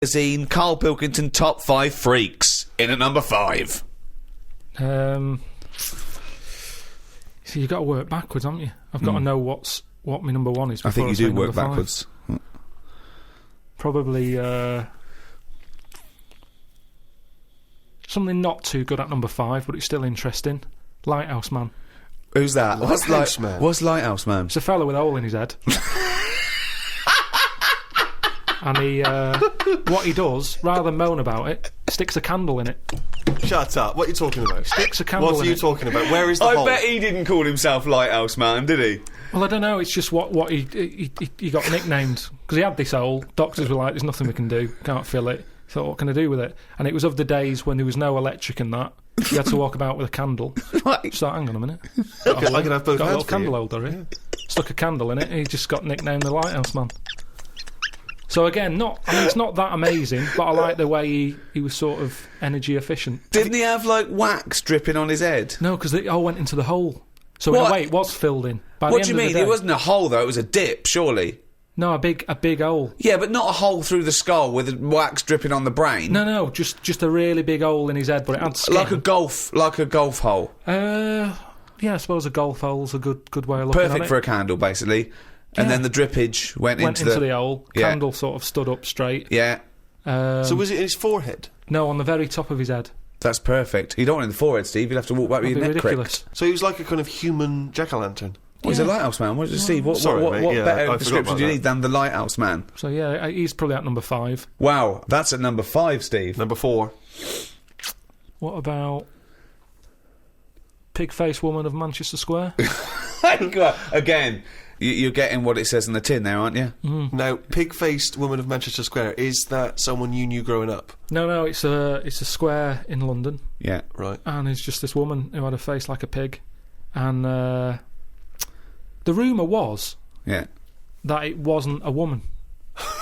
Magazine, Karl Pilkington top 5 freaks. In at number 5. So you've got to work backwards, haven't you? I've got to know what my number 1 is. I think you do work backwards. Probably something not too good at number 5, but it's still interesting. Lighthouse Man. Who's that? Man. What's Lighthouse Man? It's a fella with a hole in his head. And he, what he does, rather than moan about it, sticks a candle in it. Shut up. What are you talking about? Sticks a candle in it. What are you talking about? Where is the hole? I bet he didn't call himself Lighthouse Man, did he? Well, I don't know. It's just what he got nicknamed. Because he had this hole. Doctors were like, there's nothing we can do. Can't fill it. He thought, what can I do with it? And it was of the days when there was no electric and that. You had to walk about with a candle. So, hang on a minute. I can have both Got a hands little candle holder here. Stuck a candle in it. And he just got nicknamed the Lighthouse Man. So again, it's not that amazing, but I like the way he was sort of energy efficient. Didn't he have, like, wax dripping on his head? No, because it all went into the hole. So in a way, it was filled in. What do you mean? It wasn't a hole, though. It was a dip, surely. No, a big hole. Yeah, but not a hole through the skull with wax dripping on the brain. No, just a really big hole in his head, but it had skin. Like a golf hole. Yeah, I suppose a golf hole's a good way of looking at it. Perfect for a candle, basically. And then the drippage went into the hole. Yeah. Candle sort of stood up straight. Yeah. So was it in his forehead? No, on the very top of his head. That's perfect. You don't want it in the forehead, Steve. You'll have to walk back with your neck ridiculous. cricked. So he was like a kind of human jack-o'-lantern. Well, he's a Lighthouse Man. What, Steve? What mate, better description do you need than the Lighthouse Man? So yeah, he's probably at number 5. Wow, that's at number 5, Steve. Number 4. What about Pig-Faced Woman of Manchester Square? Again, you're getting what it says in the tin there, aren't you? Mm. Now, Pig-Faced Woman of Manchester Square, is that someone you knew growing up? No, it's a square in London. Yeah. Right. And it's just this woman who had a face like a pig. And the rumour was that it wasn't a woman.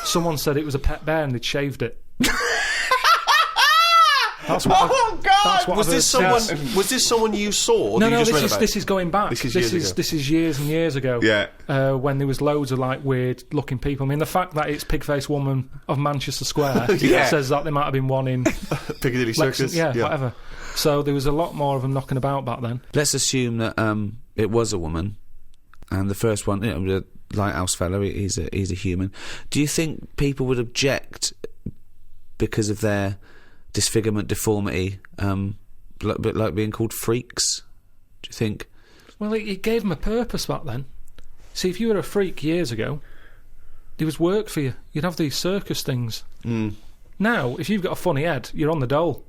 Someone said it was a pet bear and they'd shaved it. That's what God! Was this someone you saw? Or No, this is going back. This is years and years ago. Yeah. When there was loads of like weird looking people. I mean, the fact that it's Pig-Faced Woman of Manchester Square says that there might have been one in Piccadilly Circus. Yeah, whatever. So there was a lot more of them knocking about back then. Let's assume that it was a woman, and the first one, the Lighthouse fellow, he's a human. Do you think people would object because of their disfigurement, deformity, like being called freaks? Do you think? Well, it gave them a purpose back then. See, if you were a freak years ago, there was work for you. You'd have these circus things. Now, if you've got a funny head, you're on the dole.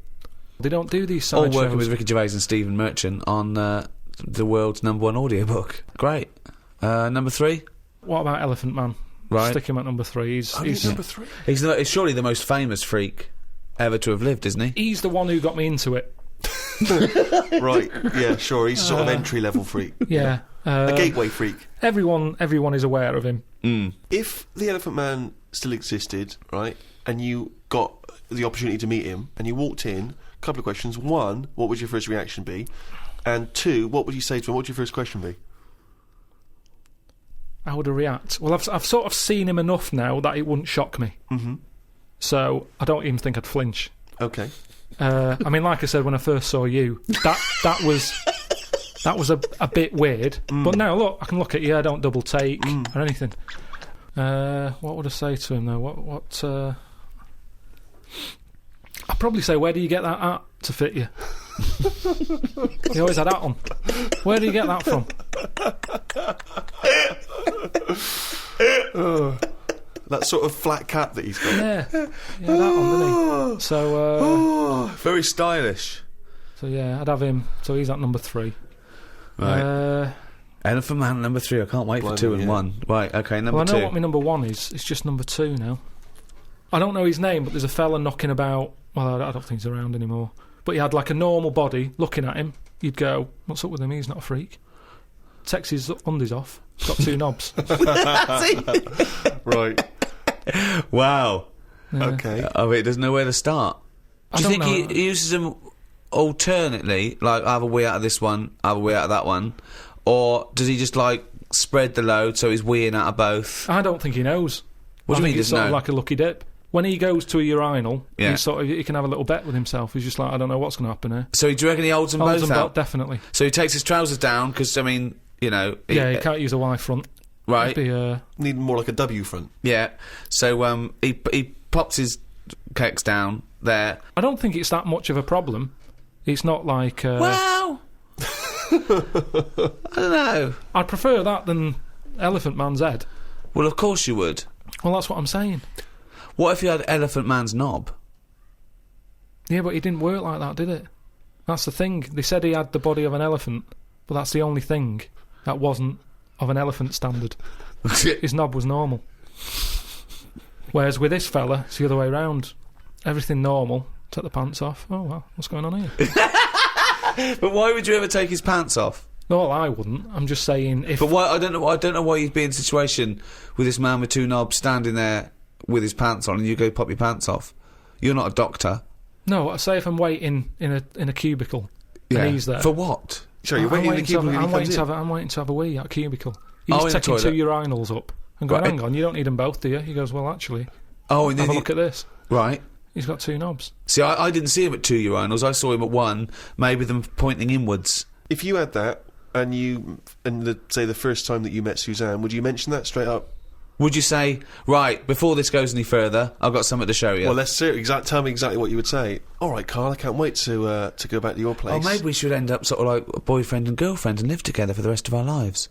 They don't do these side shows. All working with Ricky Gervais and Stephen Merchant on the world's #1 audiobook. Great. Number 3? What about Elephant Man? Right. Stick him at number 3. He's number 3. He's surely the most famous freak ever to have lived, isn't he? He's the one who got me into it. Right, yeah, sure. He's a sort of entry-level freak. Yeah. A gateway freak. Everyone is aware of him. If the Elephant Man still existed, right, and you got the opportunity to meet him, and you walked in, a couple of questions. 1, what would your first reaction be? And 2, what would you say to him? What would your first question be? How would I react? Well, I've sort of seen him enough now that it wouldn't shock me. Mm-hmm. So I don't even think I'd flinch. Okay. I mean, like I said when I first saw you, that was a bit weird. But now look, I can look at you. I don't double take or anything. What would I say to him though? What? I'd probably say, where do you get that at to fit you? He always had that on. Where do you get that from? That sort of flat cap that he's got. Yeah, that one, didn't he? So, very stylish. So yeah, I'd have him. So he's at number 3. Right. Elephant Man number 3. I can't wait for 2 and 1. Right. Okay. Number 2. I know what my number 1 is. It's just number 2 now. I don't know his name, but there's a fella knocking about. Well, I don't think he's around anymore. But he had like a normal body. Looking at him, you'd go, "What's up with him? He's not a freak." Takes his undies off. Got 2 knobs. Right. Wow. Yeah. Okay. I mean, there's nowhere to start. Do you think he uses them alternately, like have a wee out of this one, have a wee out of that one, or does he just like spread the load so he's weeing out of both? I don't think he knows. What do you mean he it's doesn't sort of know? like a lucky dip. when he goes to a urinal, Yeah. he can have a little bet with himself. He's just like, I don't know what's going to happen here. So do you reckon he holds them both out? Definitely. So he takes his trousers down because, I mean, you know... He can't use a Y front. Right. It'd be, Need more like a W front. Yeah. So he pops his keks down there. I don't think it's that much of a problem. It's not like... Well... I don't know. I'd prefer that than Elephant Man's head. Well, of course you would. Well, that's what I'm saying. What if you had Elephant Man's knob? Yeah, but it didn't work like that, did it? That's the thing. They said he had the body of an elephant, but that's the only thing that wasn't of an elephant standard. His knob was normal. Whereas with this fella, it's the other way round. Everything normal. Take the pants off. Oh, well, what's going on here? But why would you ever take his pants off? No, I wouldn't. I'm just saying if... But why? I don't know why you'd be in a situation with this man with two knobs standing there with his pants on and you go pop your pants off. You're not a doctor. No, say if I'm waiting in a cubicle and he's there. For what? Sorry, you're waiting in the cubicle and he comes in? I'm waiting to have a wee at a cubicle. In He's the taking toilet. 2 urinals up and going, Right. hang on, you don't need them both, do you? He goes, well, actually, Oh, and then have a look at this. Right. He's got 2 knobs. See, I didn't see him at 2 urinals. I saw him at one, maybe them pointing inwards. If you had that, and say the first time that you met Suzanne, would you mention that straight up? Would you say, right, before this goes any further, I've got something to show you? Well, let's see. Tell me exactly what you would say. All right, Karl, I can't wait to go back to your place. Oh, maybe we should end up sort of like a boyfriend and girlfriend and live together for the rest of our lives.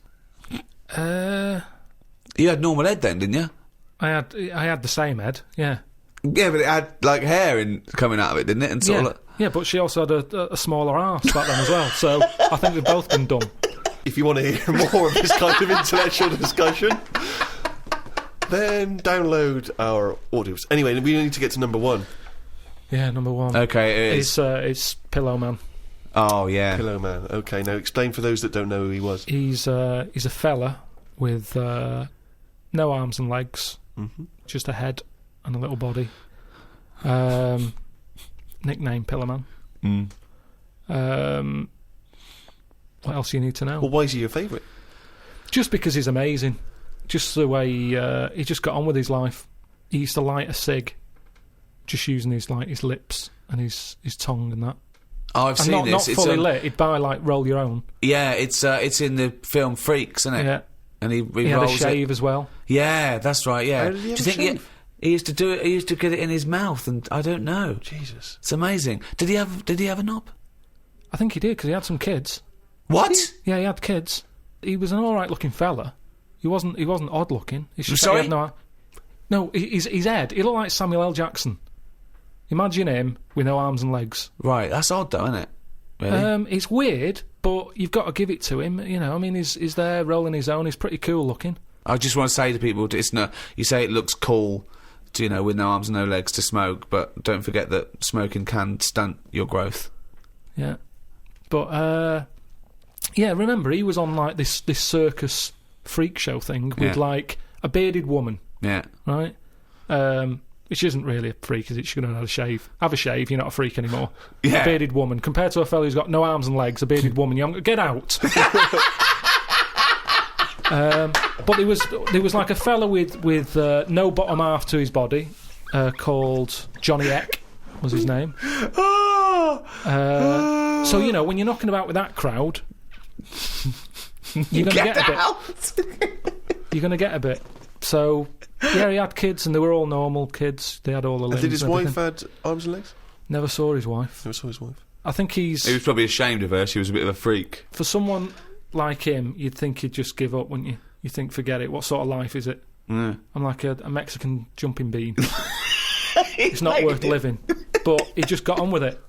You had normal head then, didn't you? I had the same head, yeah. Yeah, but it had, like, hair coming out of it, didn't it? And sort of like... Yeah, but she also had a smaller arse back then as well, so I think we've both been done. If you want to hear more of this kind of intellectual discussion, then download our audios. Anyway, we need to get to number 1. Yeah, number 1. Okay, it is. It's Pillow Man. Oh, yeah. Pillow Man. Okay, now explain for those that don't know who he was. He's a fella with no arms and legs, just a head and a little body. Nickname Pillow Man. What else do you need to know? Well, why is he your favourite? Just because he's amazing. Just the way he just got on with his life. He used to light a cig, just using his lips and his tongue and that. Oh, I've And seen not this. fully lit. He'd buy roll your own. Yeah, it's in the film Freaks, isn't it? Yeah. And he He had a rolls shave it. as well. Yeah, that's right. Yeah. How did he have Do you a think shave? he used to do it? He used to get it in his mouth, and I don't know. Jesus. It's amazing. Did he have a knob? I think he did because he had some kids. What? Yeah, he had kids. He was an all right looking fella. He wasn't odd looking. It's just that Sorry? he had no, his head. He looked like Samuel L. Jackson. Imagine him with no arms and legs. Right. That's odd, though, isn't it? Really? It's weird, but you've got to give it to him. You know, I mean, he's there rolling his own. He's pretty cool looking. I just want to say to people, it's no. You say it looks cool, to, with no arms and no legs to smoke, but don't forget that smoking can stunt your growth. Yeah, but yeah. Remember, he was on like this circus freak show thing with like a bearded woman. Yeah. Right. Which isn't really a freak, is it? She should have had a shave. Have a shave, you're not a freak anymore. Yeah. A bearded woman. Compared to a fella who's got no arms and legs, a bearded woman, get out. But there was like a fella with no bottom half to his body, called Johnny Eck, was his name. So, when you're knocking about with that crowd, you're going to get a bit. You're going to get a bit. So... Yeah, he had kids, and they were all normal kids. They had all the limbs. Did his and wife everything. had arms and legs? Never saw his wife. Never saw his wife. I think He was probably ashamed of her. She was a bit of a freak. for someone like him, you'd think he'd just give up, wouldn't you? You think, forget it. What sort of life is it? Yeah. I'm like a Mexican jumping bean. It's not worth living. But he just got on with it.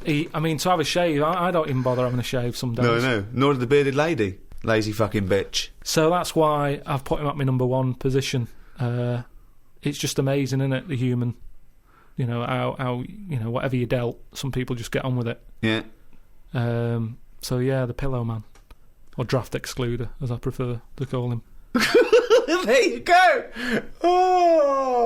To have a shave, I don't even bother having a shave some days. No. Nor did the bearded lady. Lazy fucking bitch. So that's why I've put him at my number 1 position. It's just amazing, isn't it? The human, how whatever you dealt, some people just get on with it. Yeah. So yeah, the Pillow Man, or Draft Excluder, as I prefer to call him. There you go. Oh.